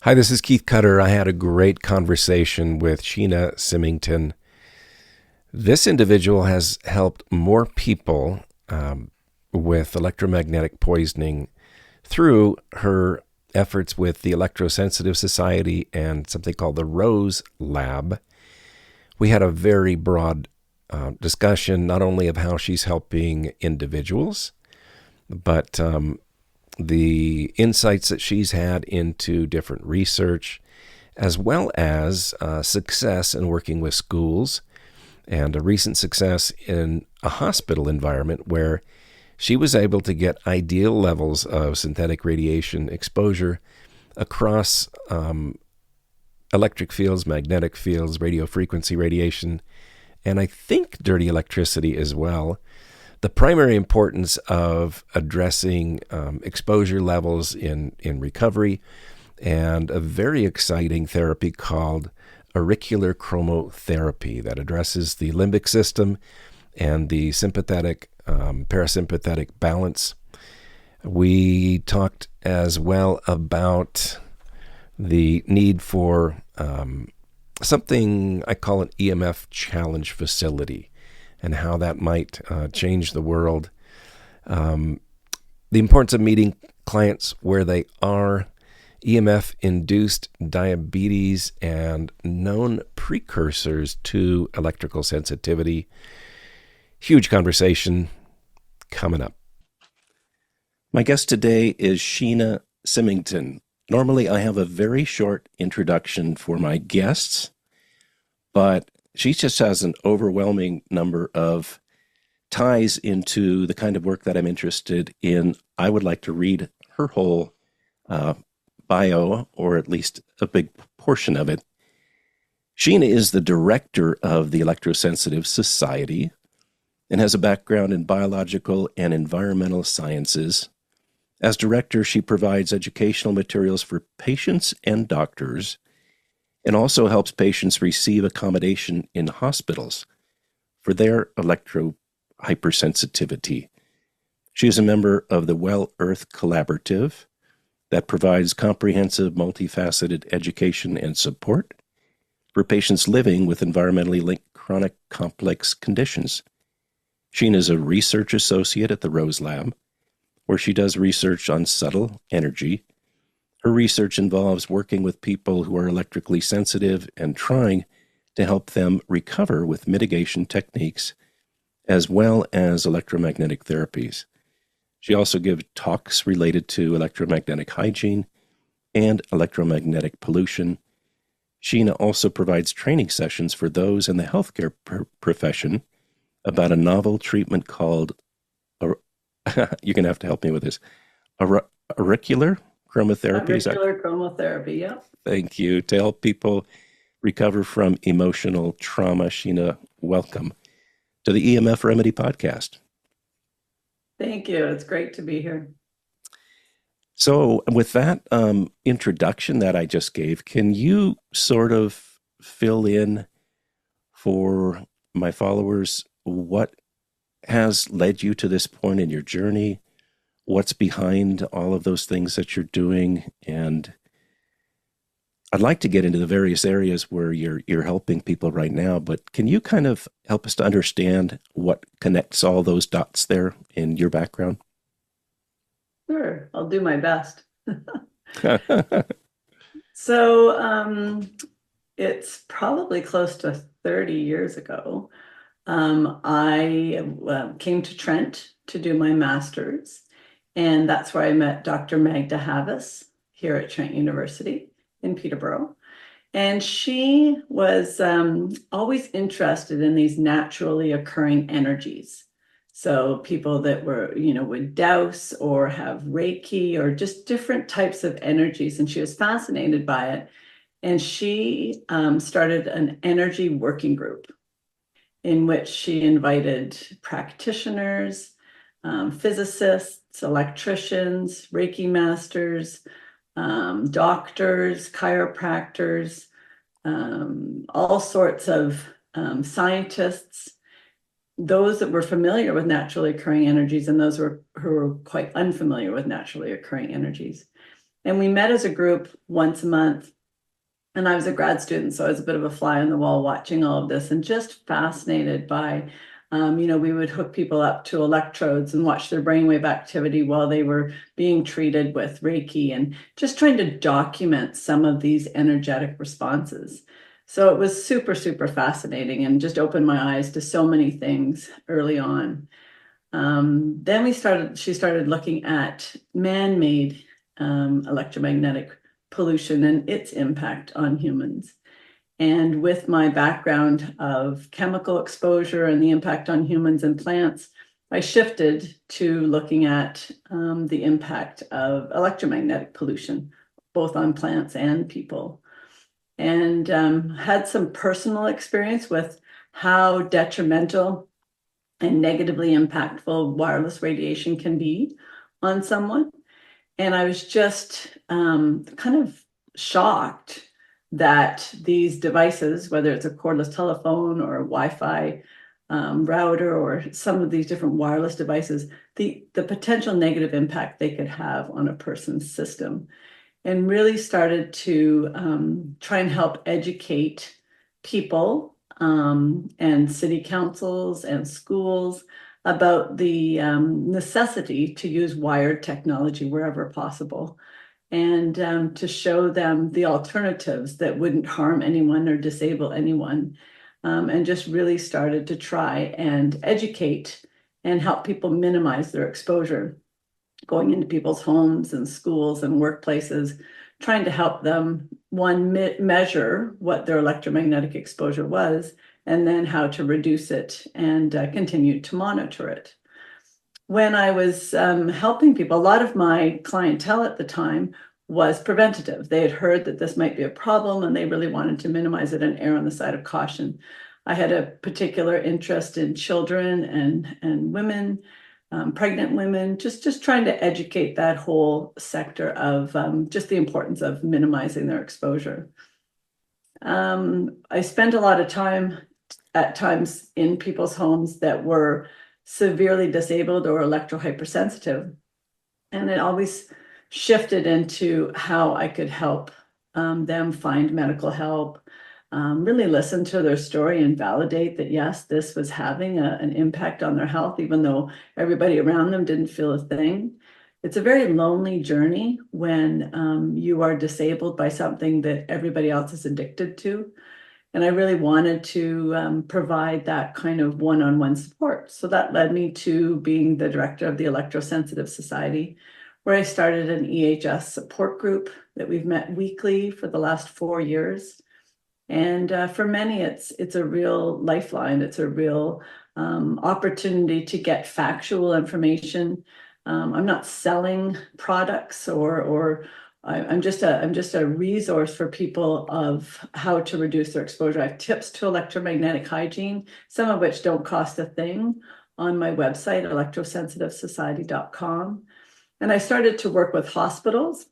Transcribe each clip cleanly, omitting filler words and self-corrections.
Hi, this is Keith Cutter. I had a great conversation with Sheena Symington. This individual has helped more people with electromagnetic poisoning through her efforts with the Electrosensitive Society and something called the Rose Lab. We had a very broad discussion, not only of how she's helping individuals, but the insights that she's had into different research, as well as success in working with schools, and a recent success in a hospital environment where she was able to get ideal levels of synthetic radiation exposure across electric fields, magnetic fields, radio frequency radiation, and I think dirty electricity as well. The primary importance of addressing exposure levels in recovery, and a very exciting therapy called Aricular Chromotherapy that addresses the limbic system and the sympathetic, parasympathetic balance. We talked as well about the need for something I call an EMF challenge facility, and how that might change the world. The importance of meeting clients where they are, EMF-induced diabetes, and known precursors to electrical sensitivity. Huge conversation coming up. My guest today is Sheena Symington. Normally, I have a very short introduction for my guests, but she just has an overwhelming number of ties into the kind of work that I'm interested in. I would like to read her whole bio, or at least a big portion of it. Sheena is the director of the Electrosensitive Society and has a background in biological and environmental sciences. As director, she provides educational materials for patients and doctors, and also helps patients receive accommodation in hospitals for their electro hypersensitivity. She is a member of the Well Earth Collaborative that provides comprehensive, multifaceted education and support for patients living with environmentally linked chronic complex conditions. Sheena is a research associate at the Rose Lab, where she does research on subtle energy. Her research involves working with people who are electrically sensitive and trying to help them recover with mitigation techniques, as well as electromagnetic therapies. She also gives talks related to electromagnetic hygiene and electromagnetic pollution. Sheena also provides training sessions for those in the healthcare profession about a novel treatment called, you're going to have to help me with this, auricular chromotherapy. Aricular chromotherapy, yeah. Thank you. To help people recover from emotional trauma. Sheena, welcome to the EMF Remedy podcast. Thank you. It's great to be here. So with that introduction that I just gave, can you sort of fill in for my followers what has led you to this point in your journey? What's behind all of those things that you're doing? And I'd like to get into the various areas where you're helping people right now, but can you kind of help us to understand what connects all those dots there in your background? Sure, I'll do my best. So it's probably close to 30 years ago. I came to Trent to do my master's, and that's where I met Dr. Magda Havas here at Trent University in Peterborough. And she was always interested in these naturally occurring energies. So people that were, would dowse or have Reiki or just different types of energies. And she was fascinated by it. And she started an energy working group in which she invited practitioners, physicists, electricians, Reiki masters, doctors, chiropractors, all sorts of scientists, those that were familiar with naturally occurring energies and those who were quite unfamiliar with naturally occurring energies. And we met as a group once a month. And I was a grad student, so I was a bit of a fly on the wall watching all of this and just fascinated by, we would hook people up to electrodes and watch their brainwave activity while they were being treated with Reiki, and just trying to document some of these energetic responses. So it was super, super fascinating and just opened my eyes to so many things early on. Then she started looking at man-made electromagnetic pollution and its impact on humans. And with my background of chemical exposure and the impact on humans and plants, I shifted to looking at the impact of electromagnetic pollution, both on plants and people. And had some personal experience with how detrimental and negatively impactful wireless radiation can be on someone. And I was just kind of shocked that these devices, whether it's a cordless telephone or a Wi-Fi router or some of these different wireless devices, the potential negative impact they could have on a person's system. And really started to try and help educate people and city councils and schools about the necessity to use wired technology wherever possible, and to show them the alternatives that wouldn't harm anyone or disable anyone, and just really started to try and educate and help people minimize their exposure, going into people's homes and schools and workplaces, trying to help them, one, measure what their electromagnetic exposure was, and then how to reduce it and continue to monitor it. When I was helping people, a lot of my clientele at the time was preventative. They had heard that this might be a problem and they really wanted to minimize it and err on the side of caution. I had a particular interest in children and women, pregnant women, just trying to educate that whole sector of just the importance of minimizing their exposure. I spent a lot of time at times in people's homes that were severely disabled or electrohypersensitive. And it always shifted into how I could help them find medical help, really listen to their story and validate that, yes, this was having an impact on their health, even though everybody around them didn't feel a thing. It's a very lonely journey when you are disabled by something that everybody else is addicted to. And I really wanted to provide that kind of one-on-one support. So that led me to being the director of the Electrosensitive Society, where I started an EHS support group that we've met weekly for the last 4 years. And for many, it's a real lifeline. It's a real opportunity to get factual information. I'm not selling products or I'm just a resource for people of how to reduce their exposure. I have tips to electromagnetic hygiene, some of which don't cost a thing, on my website, electrosensitivesociety.com. And I started to work with hospitals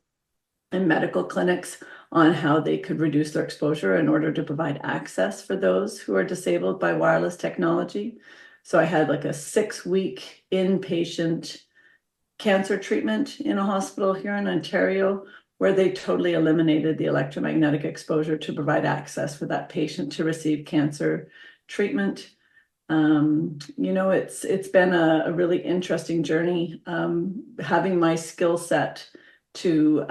and medical clinics on how they could reduce their exposure in order to provide access for those who are disabled by wireless technology. So I had like a 6-week inpatient cancer treatment in a hospital here in Ontario, where they totally eliminated the electromagnetic exposure to provide access for that patient to receive cancer treatment. It's been a really interesting journey, having my skill set to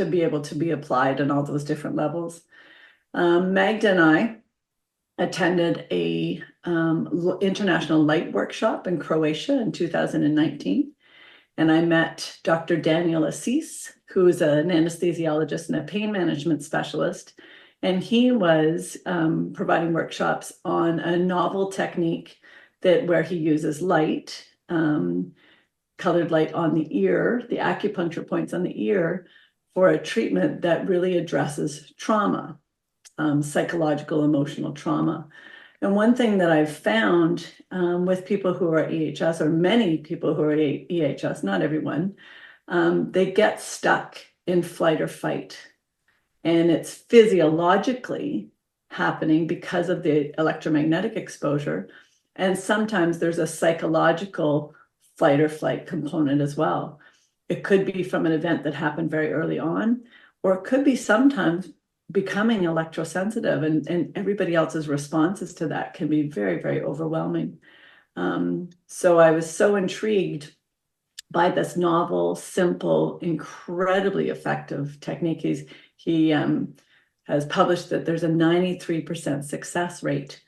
be able to be applied on all those different levels. Magda and I attended a international light workshop in Croatia in 2019. And I met Dr. Daniel Assis, who's an anesthesiologist and a pain management specialist. And he was providing workshops on a novel technique where he uses light, colored light on the ear, the acupuncture points on the ear, for a treatment that really addresses trauma, psychological, emotional trauma. And one thing that I've found with people who are EHS, or many people who are EHS, not everyone, they get stuck in flight or fight. And it's physiologically happening because of the electromagnetic exposure. And sometimes there's a psychological fight or flight component as well. It could be from an event that happened very early on, or it could be sometimes becoming electrosensitive, and everybody else's responses to that can be very, very overwhelming. So I was so intrigued by this novel, simple, incredibly effective technique. He has published that there's a 93% success rate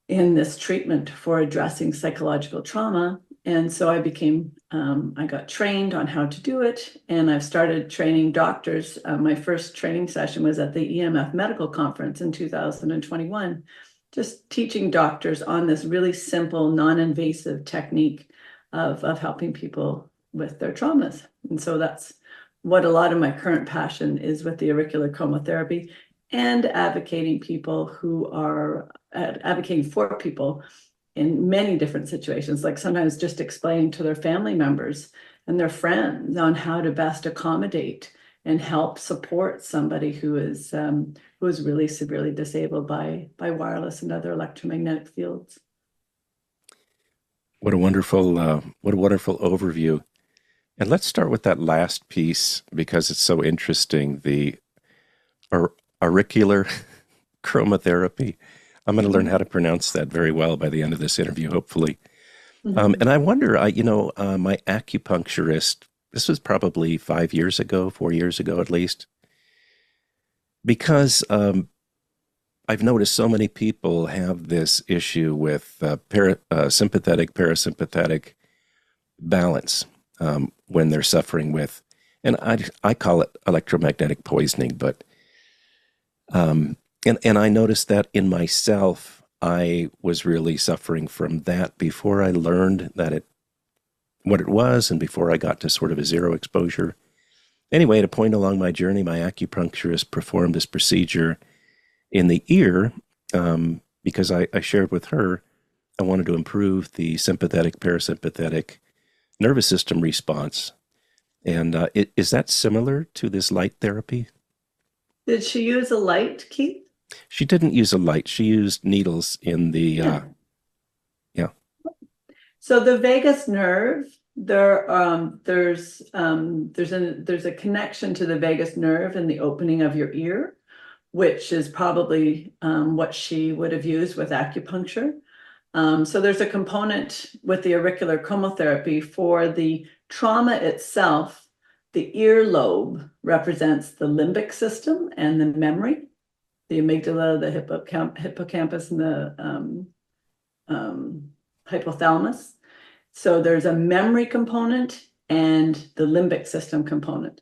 in this treatment for addressing psychological trauma. And so I got trained on how to do it, and I've started training doctors. My first training session was at the EMF Medical Conference in 2021, just teaching doctors on this really simple, non-invasive technique of helping people with their traumas. And so that's what a lot of my current passion is with the auricular chromotherapy, and advocating for people in many different situations, like sometimes just explaining to their family members and their friends on how to best accommodate and help support somebody who is really severely disabled by wireless and other electromagnetic fields. What a wonderful overview. And let's start with that last piece because it's so interesting. The auricular chromotherapy. I'm going to learn how to pronounce that very well by the end of this interview, hopefully. And I wonder, my acupuncturist, this was probably 4 years ago at least, because I've noticed so many people have this issue with sympathetic, parasympathetic balance when they're suffering with, and I call it electromagnetic poisoning, but and I noticed that in myself, I was really suffering from that before I learned what it was, and before I got to sort of a zero exposure. Anyway, at a point along my journey, my acupuncturist performed this procedure in the ear because I shared with her I wanted to improve the sympathetic, parasympathetic nervous system response. And is that similar to this light therapy? Did she use a light, Keith? She didn't use a light. She used needles in the, yeah. So the vagus nerve, there's a connection to the vagus nerve in the opening of your ear, which is probably what she would have used with acupuncture. So there's a component with the auricular chromotherapy for the trauma itself. The earlobe represents the limbic system and the memory, the amygdala, the hippocampus, and the hypothalamus. So there's a memory component and the limbic system component.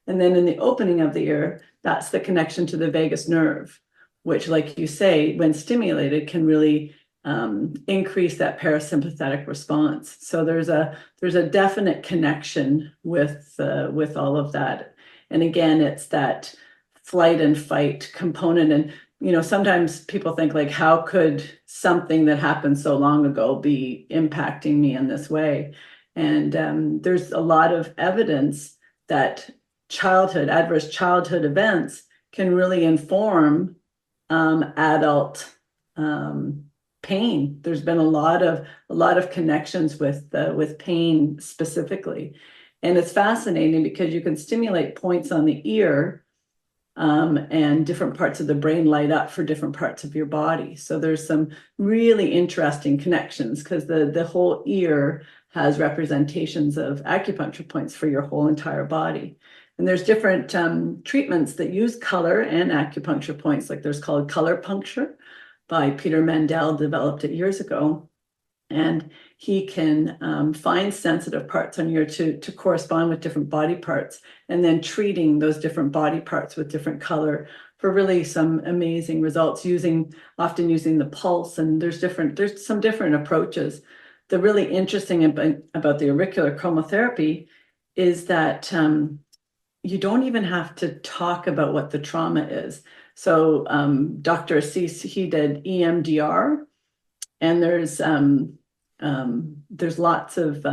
And then in the opening of the ear, that's the connection to the vagus nerve, which, like you say, when stimulated, can really increase that parasympathetic response. So there's a definite connection with all of that. And again, it's that flight and fight component. And sometimes people think, like, how could something that happened so long ago be impacting me in this way? And there's a lot of evidence that adverse childhood events can really inform adult pain. There's been a lot of connections with pain specifically, and it's fascinating because you can stimulate points on the ear, and different parts of the brain light up for different parts of your body. So there's some really interesting connections because the whole ear has representations of acupuncture points for your whole entire body. And there's different treatments that use color and acupuncture points, like there's called color puncture by Peter Mandel, developed it years ago. And he can find sensitive parts on your to correspond with different body parts, and then treating those different body parts with different color for really some amazing results, often using the pulse. And there's some different approaches. The really interesting about the auricular chromotherapy is that you don't even have to talk about what the trauma is. So Dr. Assis, he did EMDR, and there's lots of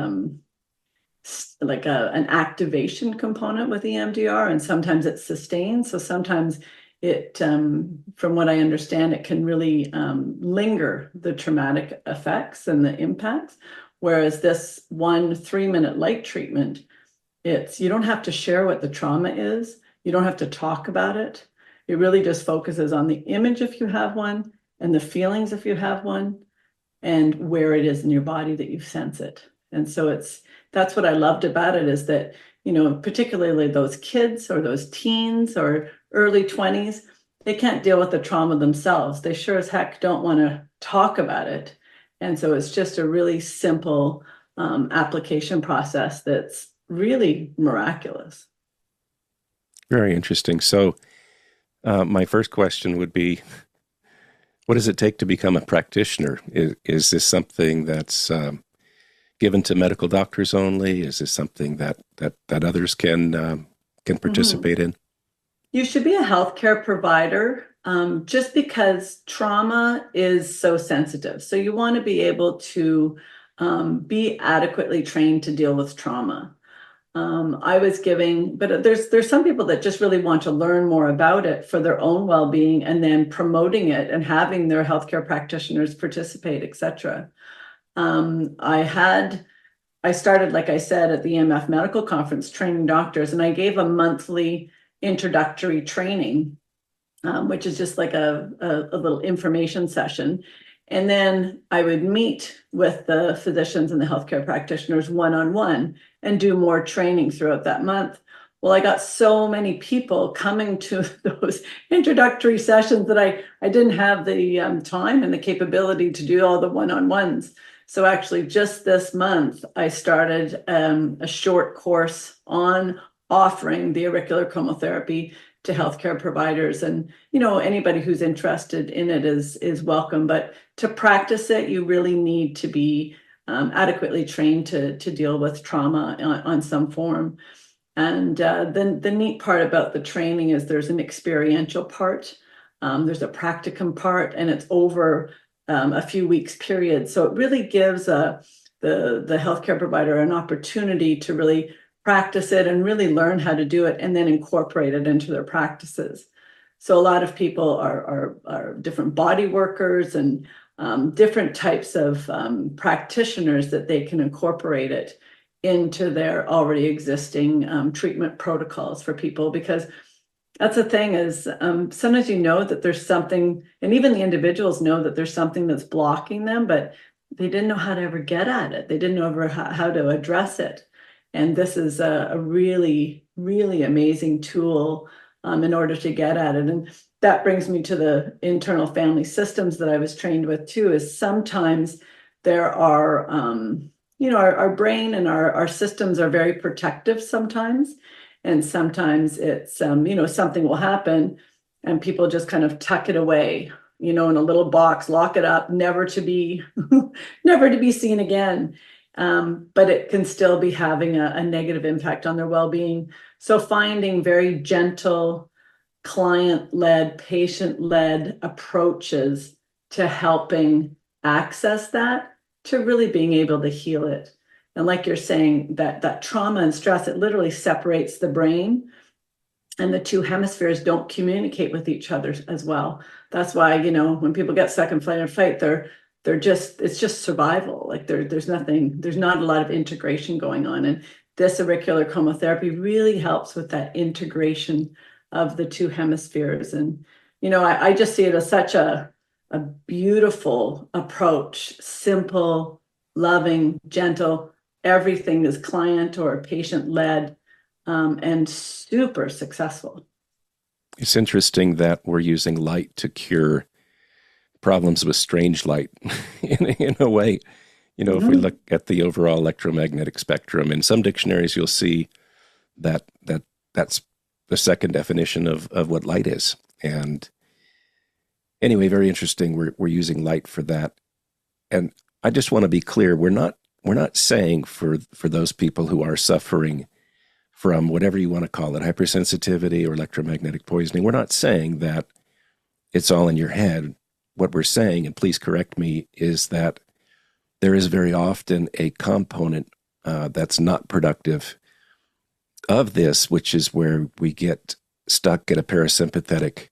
like an activation component with EMDR, and sometimes it's sustained. So sometimes it, from what I understand, it can really linger the traumatic effects and the impacts. Whereas this 1 3-minute light treatment You don't have to share what the trauma is. You don't have to talk about it. It really just focuses on the image if you have one, and the feelings if you have one, and where it is in your body that you sense it. And so that's what I loved about it, is that, particularly those kids or those teens or early 20s, they can't deal with the trauma themselves. They sure as heck don't want to talk about it. And so it's just a really simple application process that's really miraculous. Very interesting. So, my first question would be, what does it take to become a practitioner? Is this something that's given to medical doctors only? Is this something that others can participate in? You should be a healthcare provider, just because trauma is so sensitive. So you want to be able to be adequately trained to deal with trauma. But there's some people that just really want to learn more about it for their own well-being, and then promoting it and having their healthcare practitioners participate, etc. I started, like I said, at the EMF Medical Conference training doctors, and I gave a monthly introductory training, which is just like a little information session. And then I would meet with the physicians and the healthcare practitioners one-on-one and do more training throughout that month. Well, I got so many people coming to those introductory sessions that I didn't have the time and the capability to do all the one-on-ones. So actually just this month, I started a short course on offering the auricular chromotherapy to healthcare providers, and anybody who's interested in it is welcome. But to practice it, you really need to be adequately trained to deal with trauma on some form. And then the neat part about the training is there's an experiential part, there's a practicum part, and it's over a few weeks period. So it really gives the healthcare provider an opportunity to really practice it and really learn how to do it, and then incorporate it into their practices. So a lot of people are different body workers and different types of practitioners that they can incorporate it into their already existing treatment protocols for people. Because that's the thing is, sometimes that there's something, and even the individuals know that there's something that's blocking them, but they didn't know how to ever get at it. They didn't know ever how to address it. And this is a really, really amazing tool in order to get at it. And that brings me to the internal family systems that I was trained with too, is sometimes there are, our brain and our systems are very protective sometimes. And sometimes it's, something will happen and people just kind of tuck it away, in a little box, lock it up, never to be, never to be seen again. But it can still be having a negative impact on their well-being. So finding very gentle, client-led, patient-led approaches to helping access that, to really being able to heal it. And like you're saying, that trauma and stress, it literally separates the brain, and the two hemispheres don't communicate with each other as well. That's why, when people get stuck in flight or fight, it's just survival. Like there's not a lot of integration going on. And this auricular chromotherapy really helps with that integration of the two hemispheres. And, I just see it as such a beautiful approach, simple, loving, gentle. Everything is client or patient led, and super successful. It's interesting that we're using light to cure problems with strange light in a way. If we look at the overall electromagnetic spectrum, in some dictionaries, you'll see that's the second definition of what light is. And anyway, very interesting. We're using light for that. And I just want to be clear, we're not saying for those people who are suffering from whatever you want to call it, hypersensitivity or electromagnetic poisoning, we're not saying that it's all in your head. What we're saying, and please correct me, is that there is very often a component that's not productive of this, which is where we get stuck at a sympathetic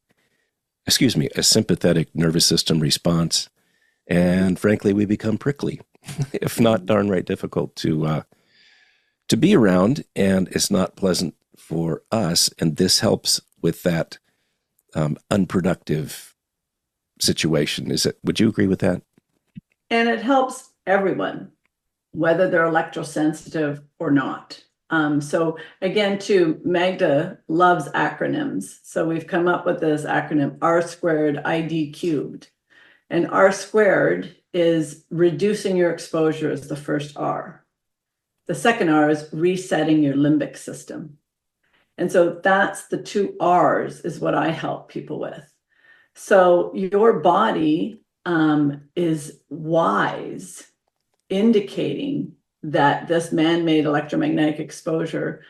nervous system response. And frankly, we become prickly, if not darn right difficult to to be around, and it's not pleasant for us. And this helps with that unproductive situation. Would you agree with that? And it helps everyone, whether they're electrosensitive or not. So again, too, Magda loves acronyms. So we've come up with this acronym R squared ID cubed. And R squared is reducing your exposure as the first R. The second R is resetting your limbic system. And so that's the two R's is what I help people with. So your body is wise, indicating that this man-made electromagnetic exposure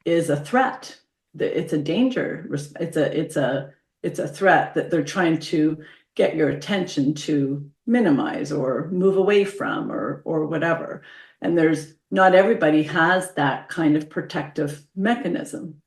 is a threat. It's a danger. It's a threat that they're trying to get your attention to minimize or move away from or whatever. And not everybody has that kind of protective mechanism.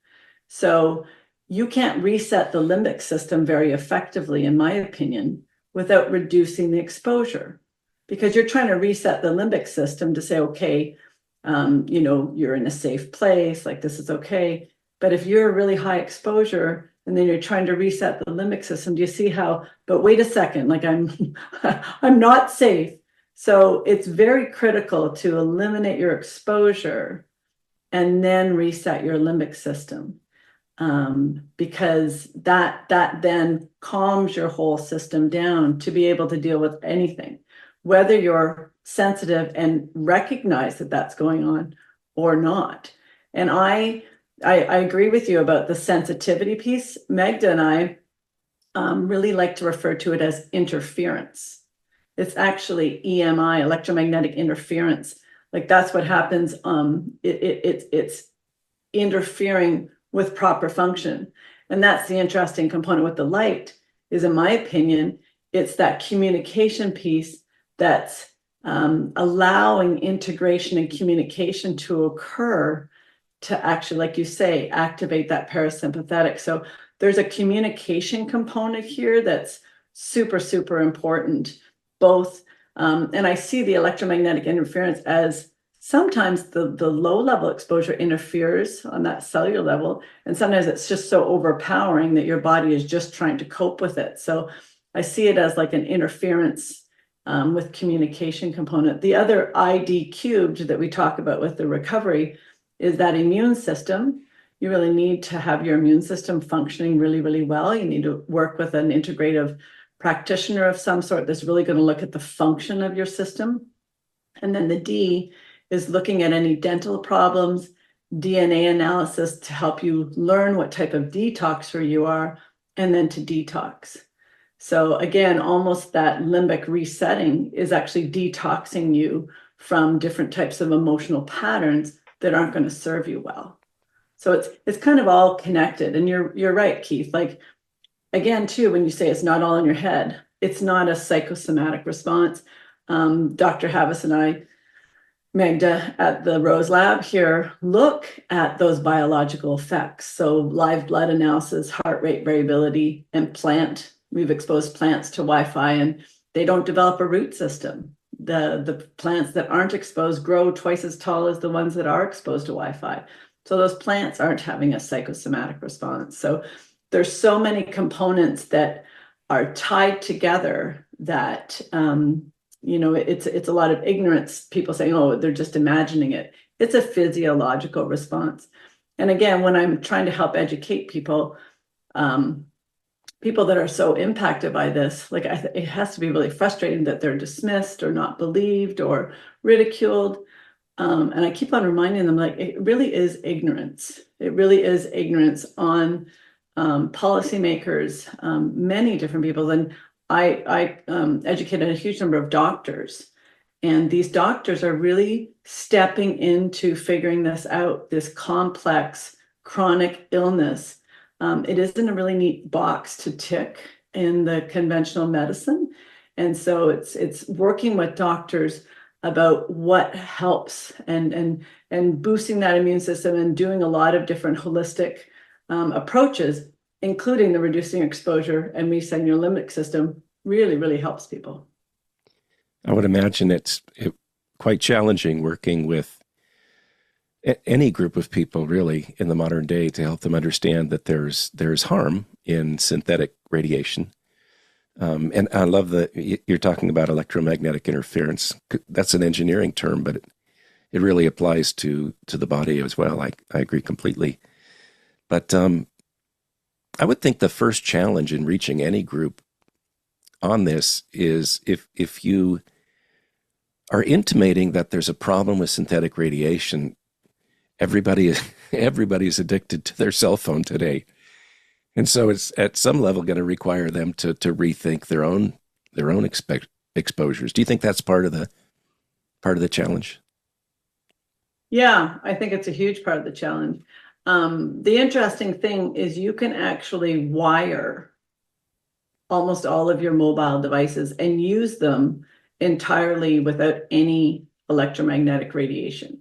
So you can't reset the limbic system very effectively, in my opinion, without reducing the exposure. Because you're trying to reset the limbic system to say, okay, you're in a safe place, like this is okay. But if you're a really high exposure and then you're trying to reset the limbic system, do you see how, but wait a second, like I'm not safe. So it's very critical to eliminate your exposure and then reset your limbic system. Because that then calms your whole system down to be able to deal with anything, whether you're sensitive and recognize that that's going on or not. And I agree with you about the sensitivity piece. Magda and I really like to refer to it as interference. It's actually EMI, electromagnetic interference. Like that's what happens. It's interfering with proper function. And that's the interesting component with the light is, in my opinion, it's that communication piece that's allowing integration and communication to occur to actually, like you say, activate that parasympathetic. So there's a communication component here that's super, super important, both. And I see the electromagnetic interference as sometimes the low level exposure interferes on that cellular level. And sometimes it's just so overpowering that your body is just trying to cope with it. So I see it as like an interference with communication component. The other ID cubed that we talk about with the recovery is that immune system. You really need to have your immune system functioning really, really well. You need to work with an integrative practitioner of some sort that's really going to look at the function of your system. And then the D is looking at any dental problems, DNA analysis to help you learn what type of detoxer you are, and then to detox. So again, almost that limbic resetting is actually detoxing you from different types of emotional patterns that aren't going to serve you well. So it's kind of all connected. And you're right, Keith. Like again, too, when you say it's not all in your head, it's not a psychosomatic response. Dr. Havas and I, Magda at the Rose Lab here, look at those biological effects. So live blood analysis, heart rate variability, and plant. We've exposed plants to Wi-Fi and they don't develop a root system. The plants that aren't exposed grow twice as tall as the ones that are exposed to Wi-Fi. So those plants aren't having a psychosomatic response. So there's so many components that are tied together that it's a lot of ignorance. People saying, oh, they're just imagining it. It's a physiological response. And again, when I'm trying to help educate people, people that are so impacted by this, like it has to be really frustrating that they're dismissed or not believed or ridiculed. And I keep on reminding them, like, it really is ignorance. It really is ignorance on policymakers, many different people. And I educated a huge number of doctors, and these doctors are really stepping into figuring this out, this complex chronic illness. It isn't a really neat box to tick in the conventional medicine. And so it's working with doctors about what helps and boosting that immune system and doing a lot of different holistic approaches, including the reducing exposure and resetting your limbic system, really, really helps people. I would imagine it's quite challenging working with any group of people really in the modern day to help them understand that there's harm in synthetic radiation. And I love that you're talking about electromagnetic interference. That's an engineering term, but it really applies to the body as well. I agree completely. But I would think the first challenge in reaching any group on this is if you are intimating that there's a problem with synthetic radiation, everybody is everybody's addicted to their cell phone today. And so it's at some level going to require them to rethink their own exposures. Do you think that's part of the challenge? Yeah, I think it's a huge part of the challenge. The interesting thing is you can actually wire almost all of your mobile devices and use them entirely without any electromagnetic radiation.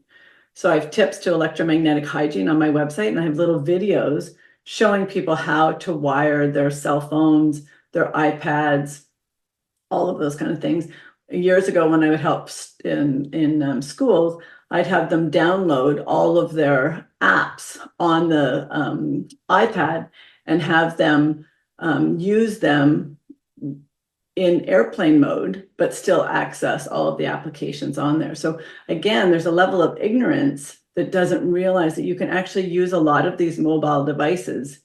So I have tips to electromagnetic hygiene on my website, and I have little videos showing people how to wire their cell phones, their iPads, all of those kind of things. Years ago, when I would help in schools, I'd have them download all of their apps on the iPad and have them use them in airplane mode, but still access all of the applications on there. So again, there's a level of ignorance that doesn't realize that you can actually use a lot of these mobile devices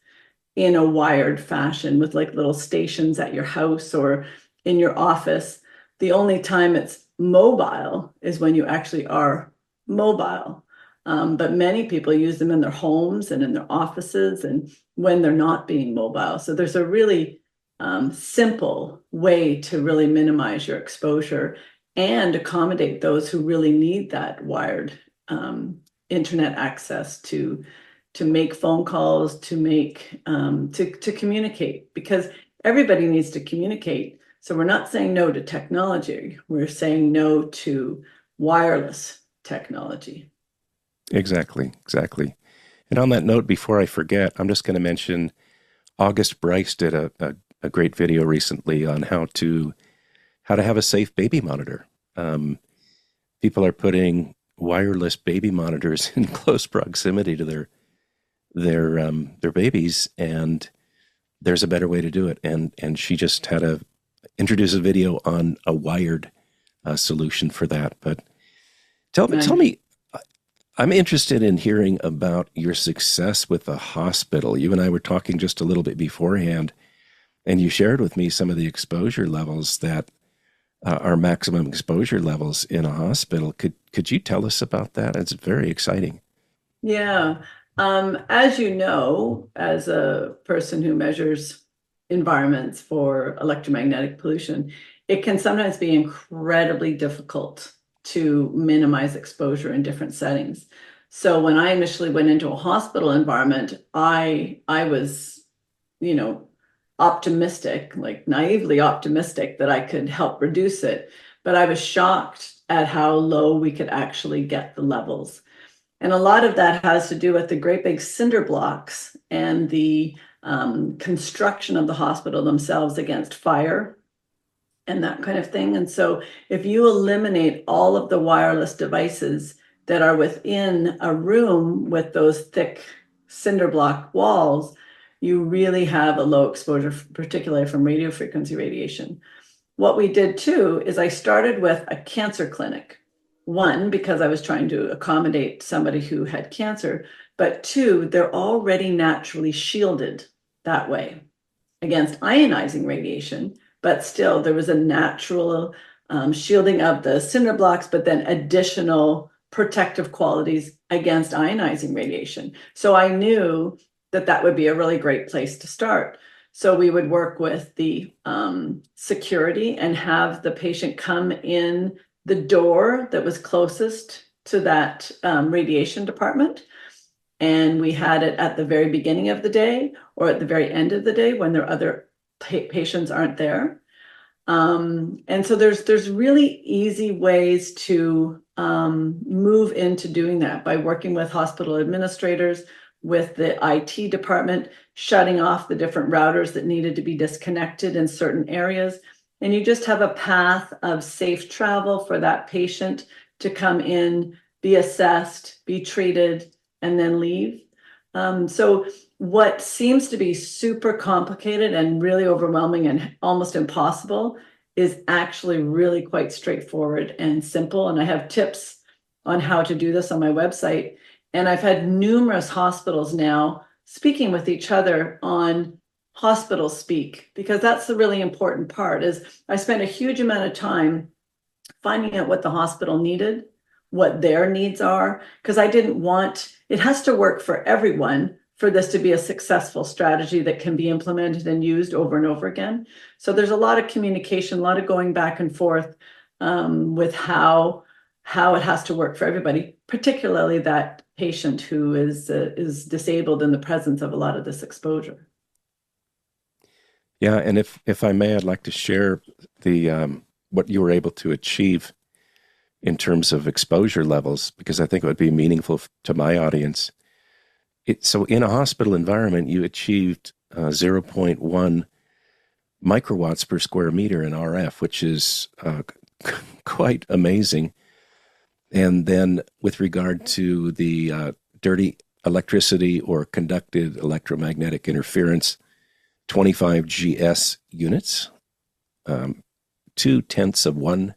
in a wired fashion with like little stations at your house or in your office. The only time it's mobile is when you actually are mobile. But many people use them in their homes and in their offices and when they're not being mobile. So there's a really simple way to really minimize your exposure and accommodate those who really need that wired internet access to make phone calls, to make to communicate, because everybody needs to communicate. So we're not saying no to technology, we're saying no to wireless technology. Exactly, exactly. And on that note, before I forget, I'm just going to mention August Bryce did a great video recently on how to have a safe baby monitor. People are putting wireless baby monitors in close proximity to their babies, and there's a better way to do it. And she just had to introduce a video on a wired solution for that. But tell me, I'm interested in hearing about your success with the hospital. You and I were talking just a little bit beforehand, and you shared with me some of the exposure levels that are maximum exposure levels in a hospital. Could you tell us about that? It's very exciting. Yeah. As you know, as a person who measures environments for electromagnetic pollution, it can sometimes be incredibly difficult to minimize exposure in different settings. So when I initially went into a hospital environment, I was, you know, optimistic, like naively optimistic that I could help reduce it. But I was shocked at how low we could actually get the levels. And a lot of that has to do with the great big cinder blocks and the construction of the hospital themselves against fire and that kind of thing. And so if you eliminate all of the wireless devices that are within a room with those thick cinder block walls, you really have a low exposure, particularly from radio frequency radiation. What we did too is I started with a cancer clinic. One, because I was trying to accommodate somebody who had cancer, but two, they're already naturally shielded that way against ionizing radiation, but still there was a natural shielding of the cinder blocks, but then additional protective qualities against ionizing radiation. So I knew that that would be a really great place to start. So we would work with the security and have the patient come in the door that was closest to that radiation department. And we had it at the very beginning of the day or at the very end of the day when their other patients aren't there. And so there's really easy ways to move into doing that by working with hospital administrators, with the IT department, shutting off the different routers that needed to be disconnected in certain areas. And you just have a path of safe travel for that patient to come in be assessed, be treated, and then leave. So what seems to be super complicated and really overwhelming and almost impossible is actually really quite straightforward and simple. And I have tips on how to do this on my website. And I've had numerous hospitals now speaking with each other on hospital speak, because that's the really important part. Is I spent a huge amount of time finding out what the hospital needed, what their needs are, because I didn't want, it has to work for everyone for this to be a successful strategy that can be implemented and used over and over again. So there's a lot of communication, a lot of going back and forth with how it has to work for everybody, particularly that patient who is disabled in the presence of a lot of this exposure. Yeah, and if I may, I'd like to share the what you were able to achieve in terms of exposure levels, because I think it would be meaningful to my audience. So in a hospital environment, you achieved 0.1 microwatts per square meter in RF, which is quite amazing. And then with regard to the dirty electricity or conducted electromagnetic interference, 25 GS units, 0.2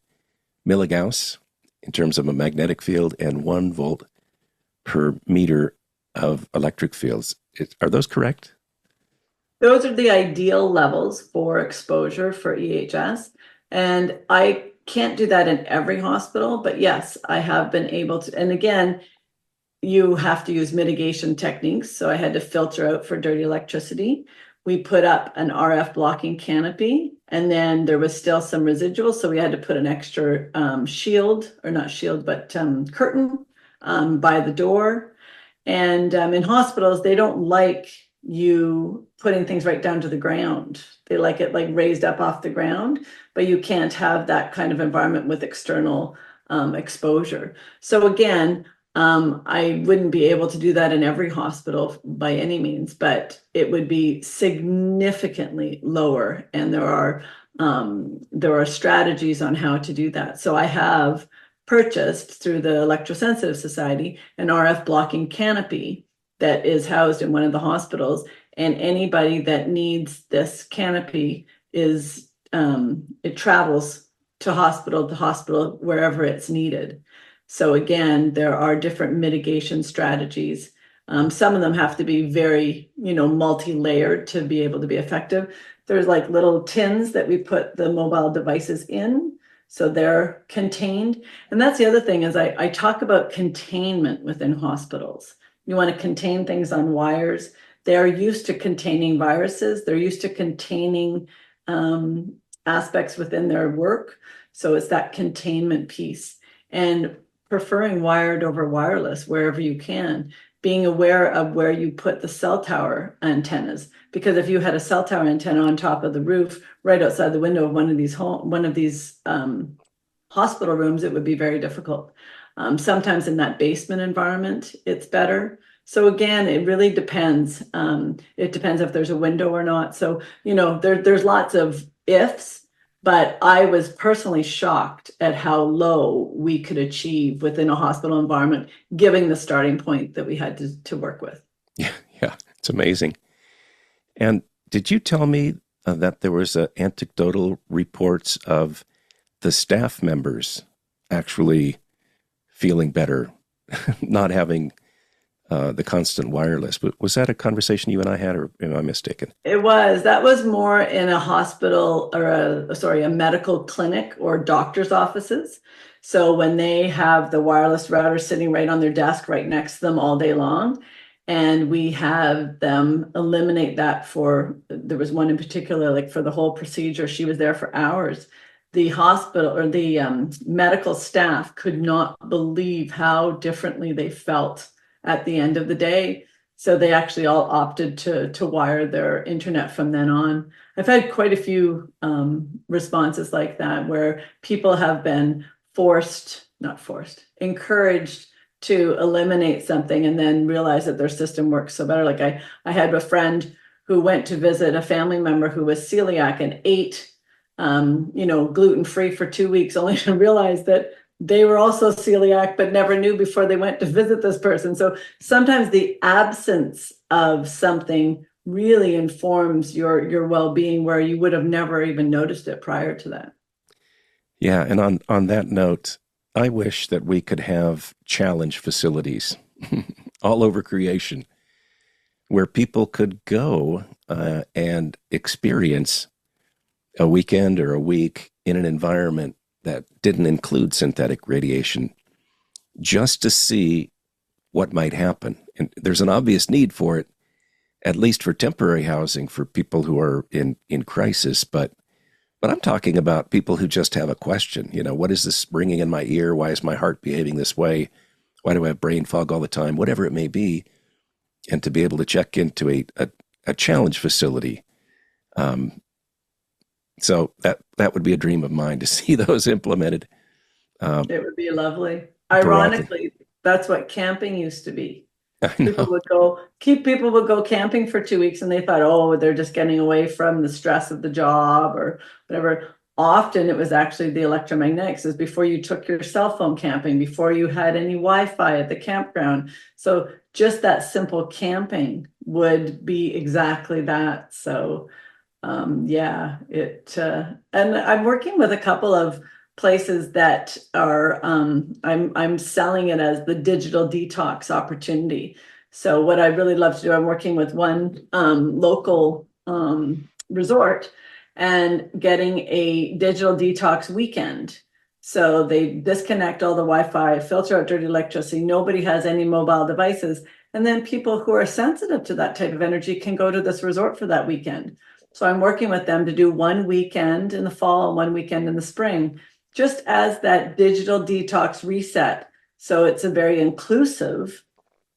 milligauss in terms of a magnetic field, and 1 volt per meter of electric fields. Are those correct? Those are the ideal levels for exposure for EHS. And I can't do that in every hospital, but yes, I have been able to. And again, you have to use mitigation techniques. So I had to filter out for dirty electricity. We put up an RF blocking canopy, and then there was still some residual. So we had to put an extra shield, or not shield, but curtain by the door. And in hospitals, they don't like you putting things right down to the ground. They like it like raised up off the ground, but you can't have that kind of environment with external exposure. So again, I wouldn't be able to do that in every hospital by any means, but it would be significantly lower. And there are strategies on how to do that. So I have purchased through the Electrosensitive Society an RF blocking canopy that is housed in one of the hospitals. And anybody that needs this canopy it travels to hospital, wherever it's needed. So again, there are different mitigation strategies. Some of them have to be very, multi-layered to be able to be effective. There's like little tins that we put the mobile devices in, so they're contained. And that's the other thing is I talk about containment within hospitals. You want to contain things on wires. They're used to containing viruses. They're used to containing aspects within their work. So it's that containment piece. And preferring wired over wireless wherever you can, being aware of where you put the cell tower antennas. Because if you had a cell tower antenna on top of the roof, right outside the window of one of these hospital rooms, it would be very difficult. Sometimes in that basement environment, it's better. So again, it really depends. It depends if there's a window or not. So, there's lots of ifs, but I was personally shocked at how low we could achieve within a hospital environment, given the starting point that we had to work with. Yeah, it's amazing. And did you tell me that there was anecdotal reports of the staff members actually feeling better, not having the constant wireless? But was that a conversation you and I had, or am I mistaken? That was more in a hospital or a medical clinic or doctor's offices. So when they have the wireless router sitting right on their desk, right next to them all day long, and we have them eliminate that there was one in particular, like for the whole procedure, she was there for hours. The hospital or the medical staff could not believe how differently they felt at the end of the day. So they actually all opted to wire their internet from then on. I've had quite a few responses like that where people have been encouraged to eliminate something and then realize that their system works so better. Like I had a friend who went to visit a family member who was celiac and ate gluten-free for 2 weeks, only to realize that they were also celiac, but never knew before they went to visit this person. So sometimes the absence of something really informs your well-being where you would have never even noticed it prior to that. Yeah, and on that note, I wish that we could have challenge facilities all over creation where people could go and experience a weekend or a week in an environment that didn't include synthetic radiation just to see what might happen. And there's an obvious need for it, at least for temporary housing for people who are in crisis. But I'm talking about people who just have a question. You know, what is this ringing in my ear? Why is my heart behaving this way? Why do I have brain fog all the time? Whatever it may be. And to be able to check into a challenge facility. Um, so that would be a dream of mine to see those implemented It would be lovely. broadly. Ironically, that's what camping used to be. I People know. would go, keep people would go camping for 2 weeks and they thought, oh, they're just getting away from the stress of the job or whatever. Often it was actually the electromagnetics is before you took your cell phone camping, before you had any Wi-Fi at the campground. So just that simple camping would be exactly that. So yeah, and I'm working with a couple of places that are I'm selling it as the digital detox opportunity. So what I really love to do, I'm working with one local resort and getting a digital detox weekend. So they disconnect all the Wi-Fi, filter out dirty electricity. Nobody has any mobile devices. And then people who are sensitive to that type of energy can go to this resort for that weekend. So I'm working with them to do one weekend in the fall and one weekend in the spring, just as that digital detox reset. So it's a very inclusive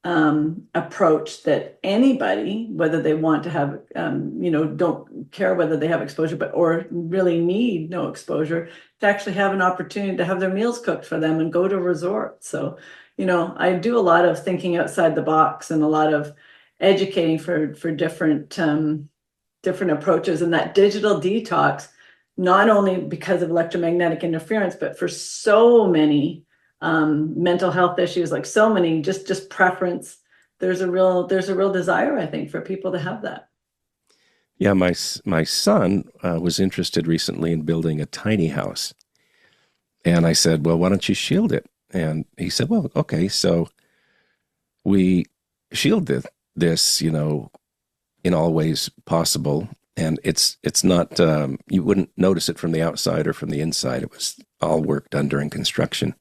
approach that anybody, whether they want to have, don't care whether they have exposure, but or really need no exposure, to actually have an opportunity to have their meals cooked for them and go to a resort. So, I do a lot of thinking outside the box and a lot of educating for different approaches, and that digital detox, not only because of electromagnetic interference, but for so many mental health issues, like so many just preference. There's a real desire, I think, for people to have that. Yeah, my son was interested recently in building a tiny house. And I said, well, why don't you shield it? And he said, well, okay. So we shielded this, in all ways possible. And it's not, you wouldn't notice it from the outside or from the inside. It was all work done during construction.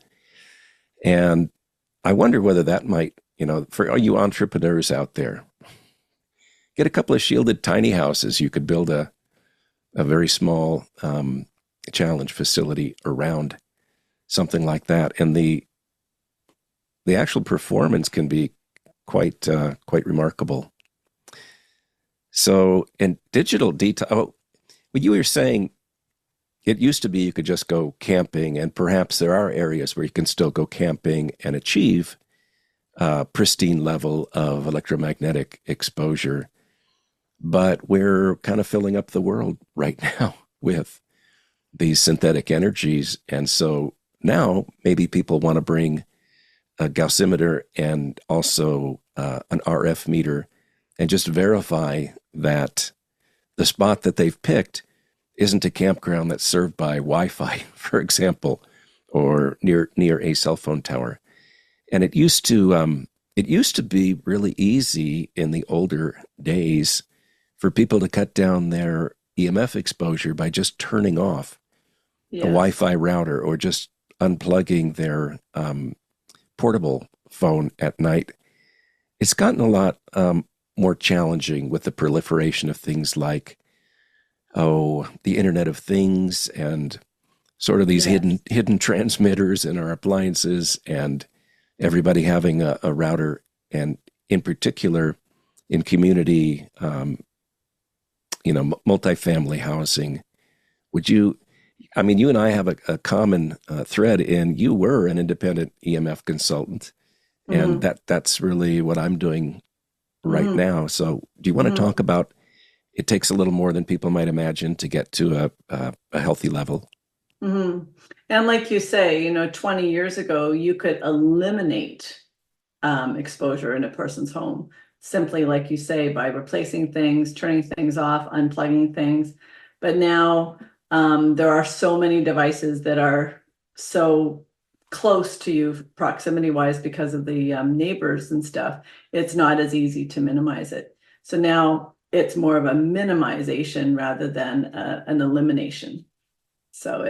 And I wonder whether that might, for all you entrepreneurs out there, get a couple of shielded tiny houses. You could build a very small challenge facility around something like that. And the actual performance can be quite remarkable. So in digital detox, what you were saying, it used to be you could just go camping, and perhaps there are areas where you can still go camping and achieve a pristine level of electromagnetic exposure. But we're kind of filling up the world right now with these synthetic energies. And so now maybe people want to bring a gaussimeter and also an RF meter and just verify that the spot that they've picked isn't a campground that's served by Wi-Fi, for example, or near a cell phone tower. And it used to be really easy in the older days for people to cut down their EMF exposure by just turning off a Yes. Wi-Fi router or just unplugging their portable phone at night. It's gotten a lot more challenging with the proliferation of things like, the Internet of Things and sort of these Yes. hidden transmitters in our appliances, and everybody having a router, and in particular in community, multifamily housing. Would you? I mean, you and I have a common thread in you were an independent EMF consultant, and Hmm. that's really what I'm doing right Hmm. now. So, do you want to talk Hmm. about? It takes a little more than people might imagine to get to a healthy level. Mhm. And like you say, 20 years ago, you could eliminate exposure in a person's home simply, like you say, by replacing things, turning things off, unplugging things. But now there are so many devices that are so close to you proximity wise because of the neighbors and stuff. It's not as easy to minimize it. So now it's more of a minimization rather than an elimination. So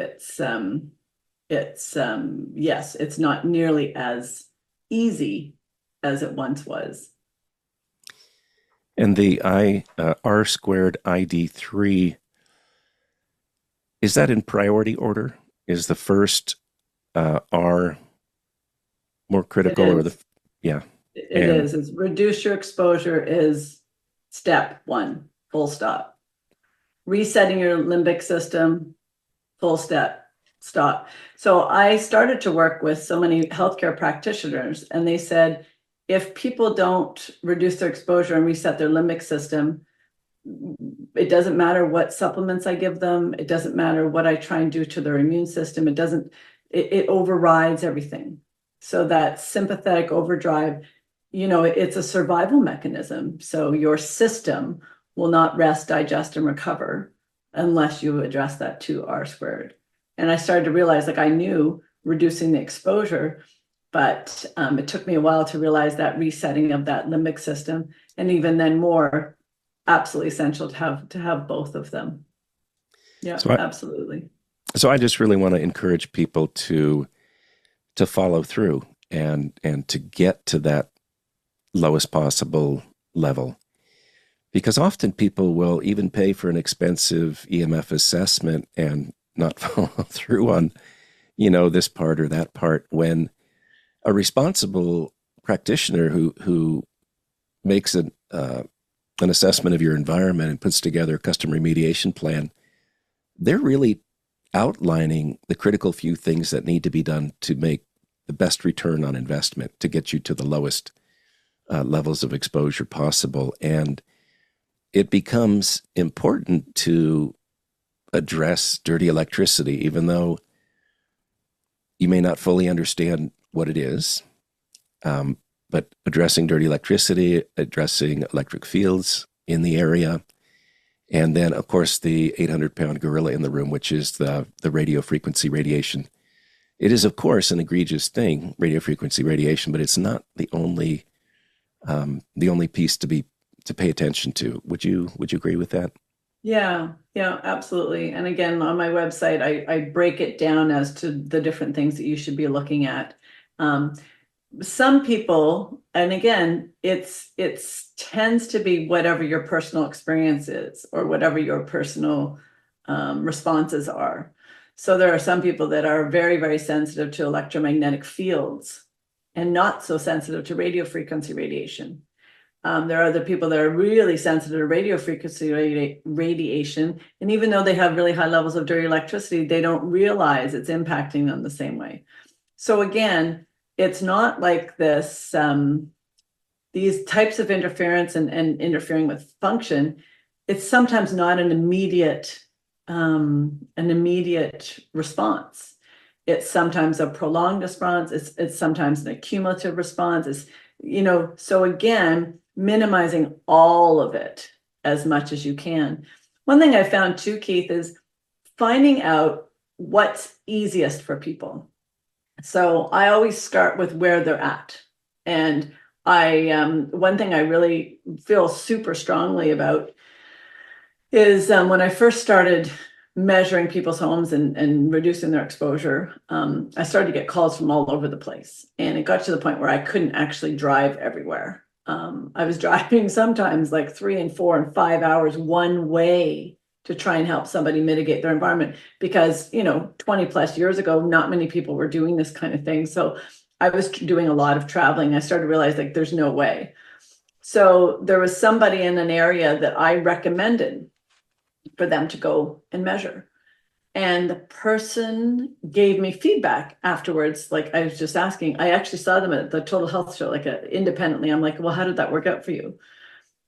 yes, it's not nearly as easy as it once was. And the R squared ID3, is that in priority order? Is the first R more It critical, or the, is. yeah? It And is. It's reduce your exposure is step one, full stop. Resetting your limbic system, full step, stop. So I started to work with so many healthcare practitioners, and they said, if people don't reduce their exposure and reset their limbic system, it doesn't matter what supplements I give them. It doesn't matter what I try and do to their immune system. It overrides everything. So that sympathetic overdrive, it's a survival mechanism. So your system will not rest, digest, and recover unless you address that 2R squared. And I started to realize, like, I knew reducing the exposure, but it took me a while to realize that resetting of that limbic system, and even then more, absolutely essential to have both of them. Yeah, so I, absolutely. so I just really want to encourage people to follow through and to get to that lowest possible level, because often people will even pay for an expensive EMF assessment and not follow through on, this part or that part, when a responsible practitioner who makes an assessment of your environment and puts together a custom remediation plan, they're really outlining the critical few things that need to be done to make the best return on investment to get you to the lowest levels of exposure possible. And it becomes important to address dirty electricity, even though you may not fully understand what it is. But addressing dirty electricity, addressing electric fields in the area, and then, of course, the 800-pound gorilla in the room, which is the radio frequency radiation. It is, of course, an egregious thing, radio frequency radiation, but it's not the only piece to pay attention to. Would you agree with that? Yeah, yeah, absolutely. And again, on my website, I break it down as to the different things that you should be looking at. Um, some people, and again, it's tends to be whatever your personal experience is or whatever your personal responses are. So there are some people that are very, very sensitive to electromagnetic fields and not so sensitive to radio frequency radiation. There are other people that are really sensitive to radio frequency radiation. And even though they have really high levels of dirty electricity, they don't realize it's impacting them the same way. So again, it's not like this, these types of interference and interfering with function. It's sometimes not an immediate response. It's sometimes a prolonged response. It's sometimes an accumulative response. So again, minimizing all of it as much as you can. One thing I found too, Keith, is finding out what's easiest for people. So I always start with where they're at. And one thing I really feel super strongly about is when I first started measuring people's homes and reducing their exposure, I started to get calls from all over the place. And it got to the point where I couldn't actually drive everywhere. I was driving sometimes like 3 and 4 and 5 hours one way to try and help somebody mitigate their environment because, 20 plus years ago, not many people were doing this kind of thing. So I was doing a lot of traveling. I started to realize like there's no way. So there was somebody in an area that I recommended for them to go and measure. And the person gave me feedback afterwards. Like I was just asking, I actually saw them at the Total Health Show, like independently. I'm like, well, how did that work out for you?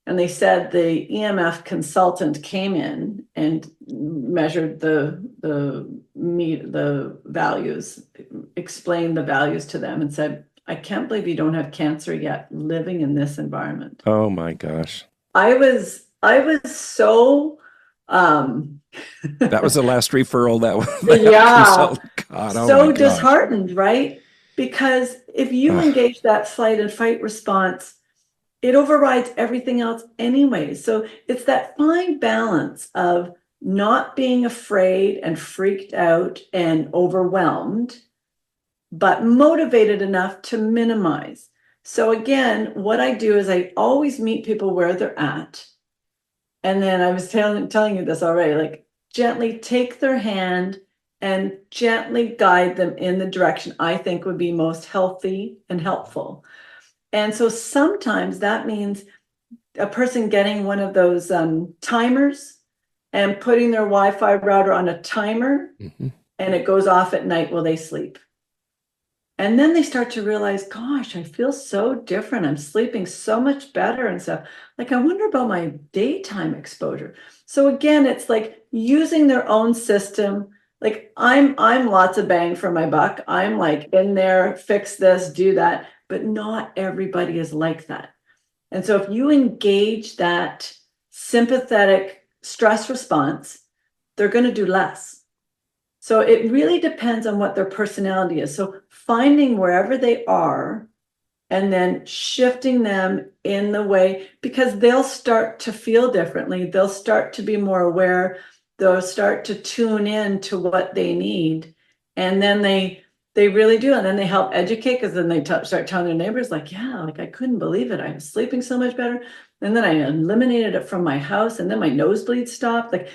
And they said the EMF consultant came in and measured the the values, explained the values to them and said, I can't believe you don't have cancer yet living in this environment. Oh my gosh. I was so That was the last referral that yeah, consult got. Oh my so gosh. disheartened, right? Because if you Ugh. engage that flight and fight response, it overrides everything else anyway. So it's that fine balance of not being afraid and freaked out and overwhelmed, but motivated enough to minimize. So again, what I do is I always meet people where they're at. And then I was telling you this already, like gently take their hand and gently guide them in the direction I think would be most healthy and helpful. And so sometimes that means a person getting one of those timers and putting their Wi-Fi router on a timer, Mhm. and it goes off at night while they sleep. And then they start to realize, gosh, I feel so different. I'm sleeping so much better and stuff. Like, I wonder about my daytime exposure. So again, it's like using their own system. Like I'm lots of bang for my buck. I'm like in there, fix this, do that, but not everybody is like that. And so if you engage that sympathetic stress response, they're going to do less. So it really depends on what their personality is. So finding wherever they are and then shifting them in the way, because they'll start to feel differently. They'll start to be more aware. They'll start to tune in to what they need. And then they really do. And then they help educate, because then they start telling their neighbors, like, yeah, like I couldn't believe it. I was sleeping so much better. And then I eliminated it from my house, and then my nosebleeds stopped. Like,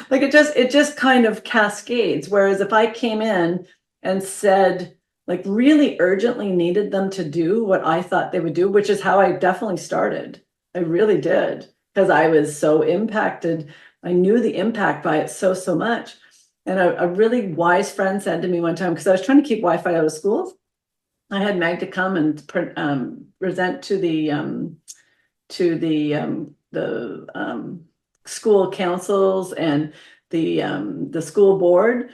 like it just kind of cascades. Whereas if I came in and said, like really urgently needed them to do what I thought they would do, which is how I definitely started. I really did, because I was so impacted. I knew the impact by it so much. And a really wise friend said to me one time, because I was trying to keep Wi-Fi out of schools, I had Magda come and present to the school councils and the school board.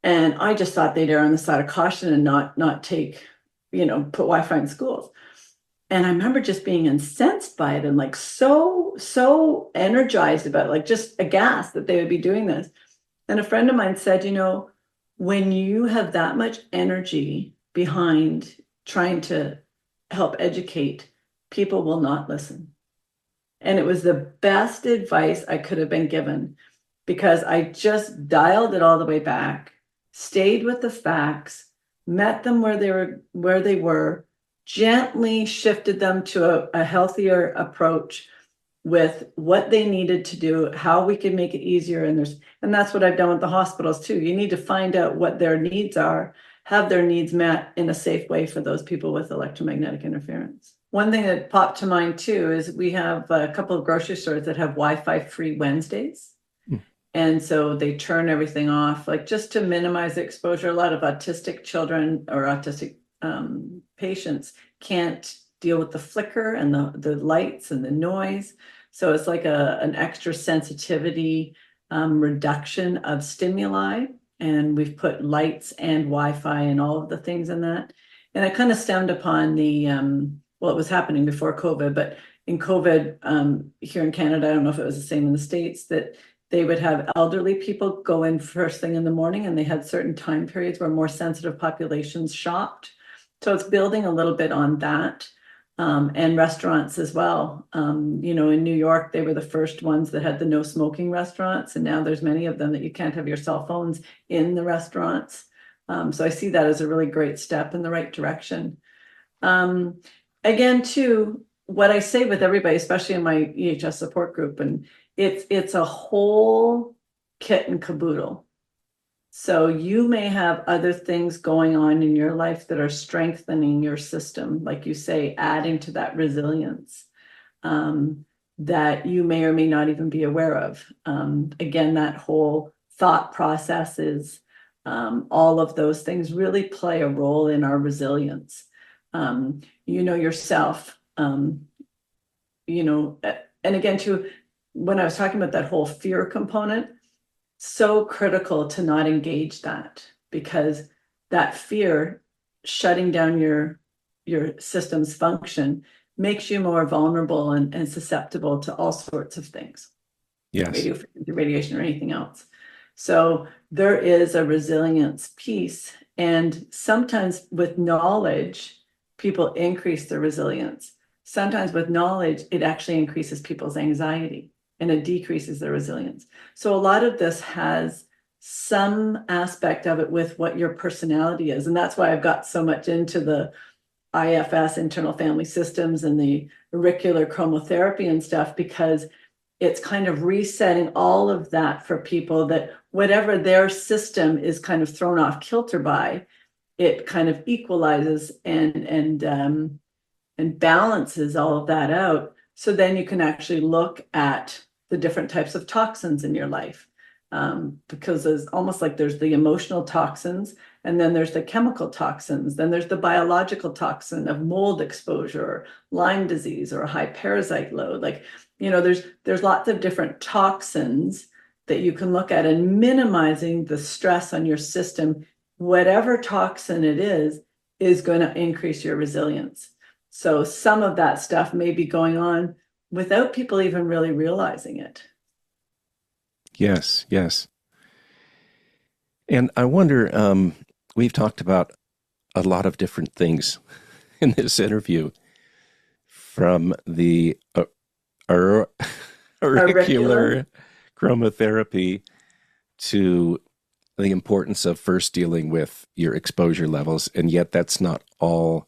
And I just thought they'd err on the side of caution and not take, put Wi-Fi in schools. And I remember just being incensed by it and like so energized about it, like just aghast that they would be doing this. And a friend of mine said, when you have that much energy behind trying to help educate, people will not listen. And it was the best advice I could have been given, because I just dialed it all the way back, stayed with the facts, met them where they were, gently shifted them to a healthier approach with what they needed to do, how we could make it easier. And that's what I've done with the hospitals too. You need to find out what their needs are, have their needs met in a safe way for those people with electromagnetic interference. One thing that popped to mind too is we have a couple of grocery stores that have Wi-Fi free Wednesdays. And so they turn everything off, like just to minimize the exposure. A lot of autistic children or autistic patients can't deal with the flicker and the lights and the noise. So it's like an extra sensitivity reduction of stimuli. And we've put lights and Wi-Fi and all of the things in that. And it kind of stemmed upon well, it was happening before COVID, but in COVID here in Canada, I don't know if it was the same in the States, that they would have elderly people go in first thing in the morning, and they had certain time periods where more sensitive populations shopped. So it's building a little bit on that. And restaurants as well. In New York, they were the first ones that had the no smoking restaurants. And now there's many of them that you can't have your cell phones in the restaurants. So I see that as a really great step in the right direction. Again, too, what I say with everybody, especially in my EHS support group, and it's a whole kit and caboodle. So you may have other things going on in your life that are strengthening your system, like you say, adding to that resilience that you may or may not even be aware of. Again, that whole thought processes, all of those things really play a role in our resilience. Yourself, and again, too, when I was talking about that whole fear component, so critical to not engage that, because that fear shutting down your system's function makes you more vulnerable and susceptible to all sorts of things, Yes. radiation or anything else. So there is a resilience piece, and sometimes with knowledge, people increase their resilience. Sometimes with knowledge, it actually increases people's anxiety and it decreases their resilience. So a lot of this has some aspect of it with what your personality is. And that's why I've got so much into the IFS, internal family systems, and the auricular chromotherapy and stuff, because it's kind of resetting all of that for people, that whatever their system is kind of thrown off kilter by, it kind of equalizes and balances all of that out. So then you can actually look at the different types of toxins in your life. Because there's almost like there's the emotional toxins, and then there's the chemical toxins, then there's the biological toxin of mold exposure, or Lyme disease, or a high parasite load. Like, there's lots of different toxins that you can look at, and minimizing the stress on your system, whatever toxin it is going to increase your resilience. So some of that stuff may be going on without people even really realizing it. Yes. Yes. And I wonder, we've talked about a lot of different things in this interview, from the aur- Auricular. auricular chromotherapy to the importance of first dealing with your exposure levels. And yet that's not all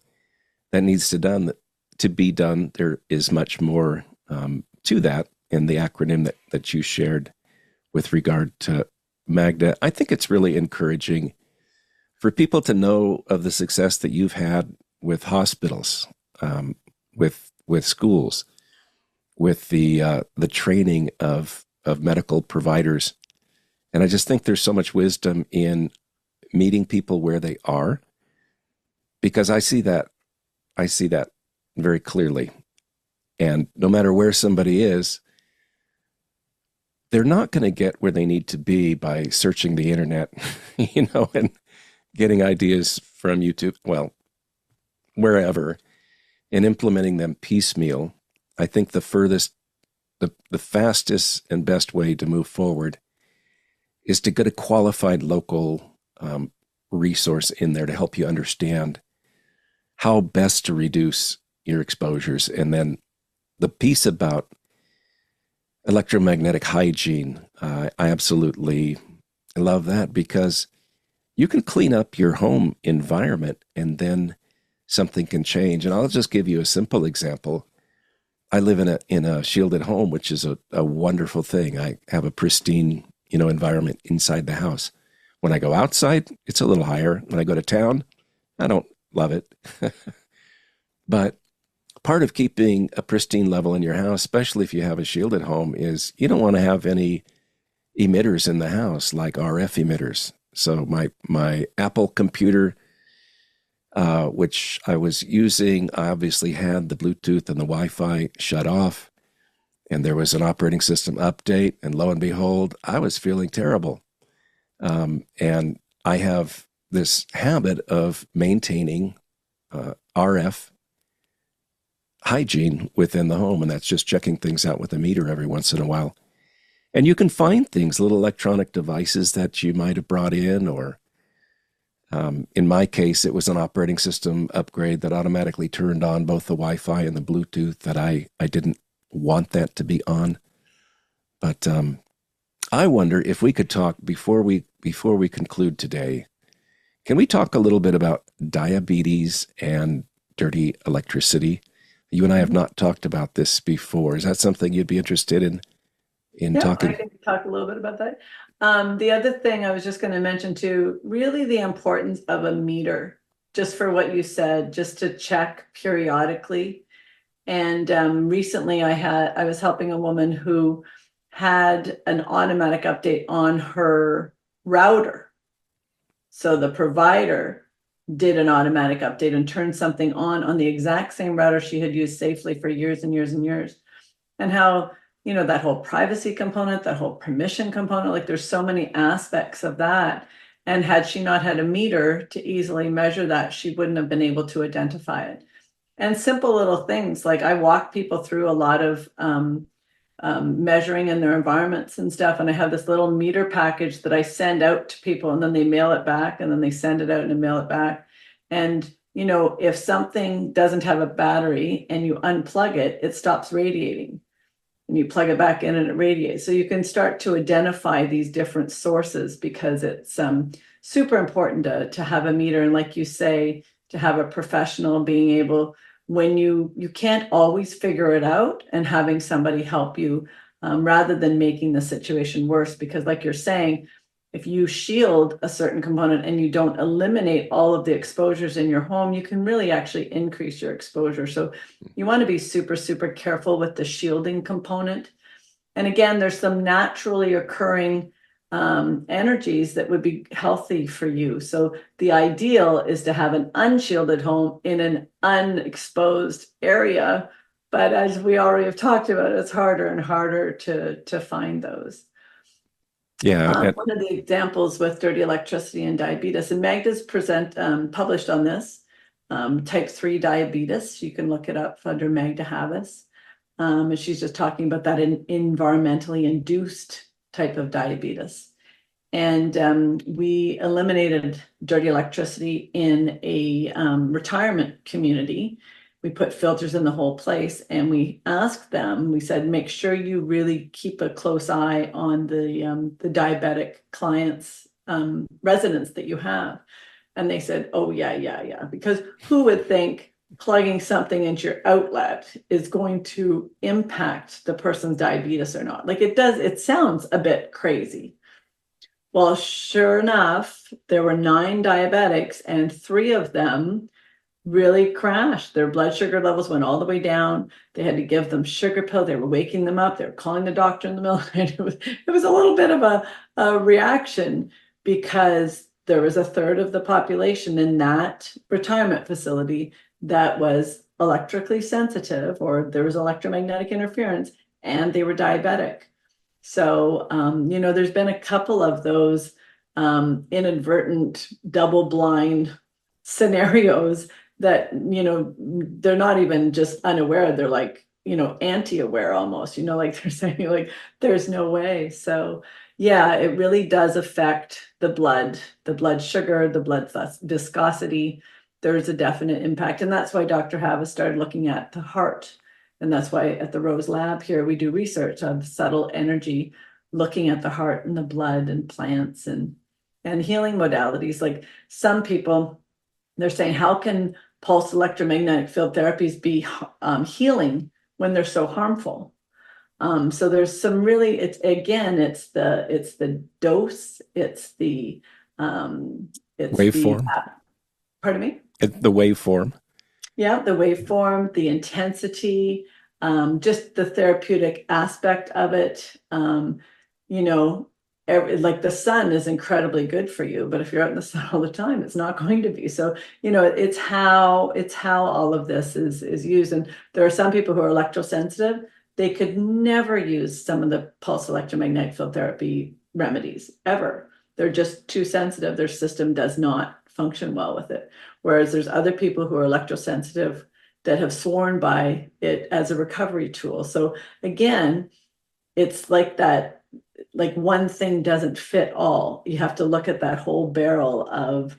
that needs to be done. There is much more to that in the acronym that you shared with regard to Magda. I think it's really encouraging for people to know of the success that you've had with hospitals, with schools, with the training of medical providers. And I just think there's so much wisdom in meeting people where they are, because I see that very clearly. And no matter where somebody is, they're not going to get where they need to be by searching the internet, and getting ideas from YouTube, well, wherever, and implementing them piecemeal. I think the fastest and best way to move forward is to get a qualified local resource in there to help you understand how best to reduce your exposures. And then the piece about electromagnetic hygiene, I absolutely love that, because you can clean up your home environment and then something can change. And I'll just give you a simple example. I live in a shielded home, which is a wonderful thing. I have a pristine, environment inside the house. When I go outside, it's a little higher. When I go to town, I don't love it. But part of keeping a pristine level in your house, especially if you have a shielded home, is you don't want to have any emitters in the house, like RF emitters. So my Apple computer, which I was using, I obviously had the Bluetooth and the Wi-Fi shut off, and there was an operating system update, and lo and behold, I was feeling terrible. And I have this habit of maintaining RF hygiene within the home, and that's just checking things out with a meter every once in a while. And you can find things, little electronic devices that you might have brought in, or in my case, it was an operating system upgrade that automatically turned on both the Wi-Fi and the Bluetooth that I didn't want that to be on. But I wonder if we could talk before we conclude today. Can we talk a little bit about diabetes and dirty electricity? You and I have not talked about this before. Is that something you'd be interested in talking? I can talk a little bit about that. The other thing I was just going to mention too, really the importance of a meter, just for what you said, just to check periodically. And recently I was helping a woman who had an automatic update on her router. So the provider did an automatic update and turned something on the exact same router she had used safely for years and years and years. And how that whole privacy component, that whole permission component, like there's so many aspects of that. And had she not had a meter to easily measure that, she wouldn't have been able to identify it. And simple little things, like I walk people through a lot of measuring in their environments and stuff. And I have this little meter package that I send out to people, and then they mail it back, and then they send it out and mail it back. And, if something doesn't have a battery and you unplug it, it stops radiating. And you plug it back in and it radiates. So you can start to identify these different sources, because it's super important to have a meter. And like you say, to have a professional being able, when you can't always figure it out, and having somebody help you rather than making the situation worse. Because like you're saying, if you shield a certain component and you don't eliminate all of the exposures in your home, you can really actually increase your exposure. So you want to be super, super careful with the shielding component. And again, there's some naturally occurring energies that would be healthy for you. So the ideal is to have an unshielded home in an unexposed area. But as we already have talked about, it's harder and harder to find those. Yeah. One of the examples with dirty electricity and diabetes, and Magda's published on this, type 3 diabetes. You can look it up under Magda Havas. And she's just talking about that environmentally induced type of diabetes. And we eliminated dirty electricity in a retirement community. We put filters in the whole place, and we asked them, we said, make sure you really keep a close eye on the diabetic clients, residents that you have. And they said, oh, yeah. Because who would think plugging something into your outlet is going to impact the person's diabetes or not? Like it sounds a bit crazy. Well, sure enough, there were 9 diabetics, and 3 of them really crashed. Their blood sugar levels went all the way down. They had to give them sugar pill. They were waking them up. They were calling the doctor in the middle of the night. It was a little bit of a reaction, because there was a third of the population in that retirement facility that was electrically sensitive, or there was electromagnetic interference, and they were diabetic. So, there's been a couple of those inadvertent double-blind scenarios that, they're not even just unaware, they're like, anti-aware almost, like they're saying, like, there's no way. So yeah, it really does affect the blood sugar, the blood viscosity. There's a definite impact. And that's why Dr. Havas started looking at the heart. And that's why at the Rose Lab here, we do research of subtle energy, looking at the heart and the blood and plants and healing modalities. Like some people, they're saying, how can pulse electromagnetic field therapies be healing when they're so harmful? So there's some really, it's the dose, it's the waveform. Pardon me? The waveform. Yeah, the waveform, the intensity, just the therapeutic aspect of it. Like the sun is incredibly good for you, but if you're out in the sun all the time, it's not going to be. So, it's how all of this is used. And there are some people who are electrosensitive. They could never use some of the pulse electromagnetic field therapy remedies ever. They're just too sensitive. Their system does not function well with it. Whereas there's other people who are electrosensitive that have sworn by it as a recovery tool. So again, it's like that, like one thing doesn't fit all. You have to look at that whole barrel of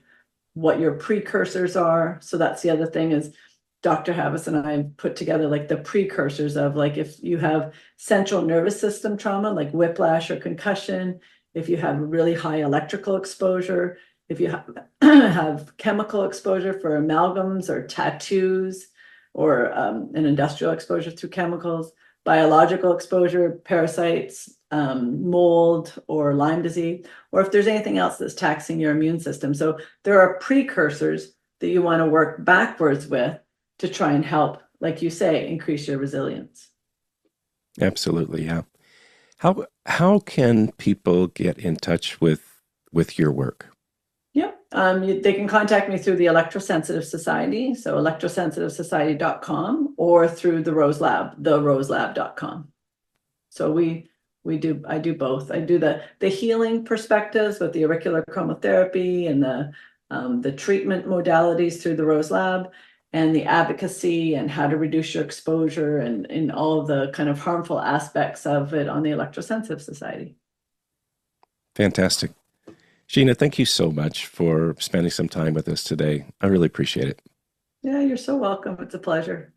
what your precursors are. So that's the other thing, is Dr. Havas and I put together like the precursors of, like, if you have central nervous system trauma, like whiplash or concussion, if you have really high electrical exposure, if you have chemical exposure for amalgams or tattoos, or an industrial exposure through chemicals, biological exposure, parasites, mold or Lyme disease, or if there's anything else that's taxing your immune system. So there are precursors that you want to work backwards with to try and help, like you say, increase your resilience. Absolutely, yeah. How can people get in touch with your work? Yep. They can contact me through the Electrosensitive Society, so electrosensitivesociety.com, or through the Rose Lab, theroselab.com. So I do both. I do the healing perspectives with the auricular chromotherapy and the treatment modalities through the Rose Lab, and the advocacy and how to reduce your exposure and all of the kind of harmful aspects of it on the Electrosensitive Society. Fantastic. Sheena, thank you so much for spending some time with us today. I really appreciate it. Yeah, you're so welcome. It's a pleasure.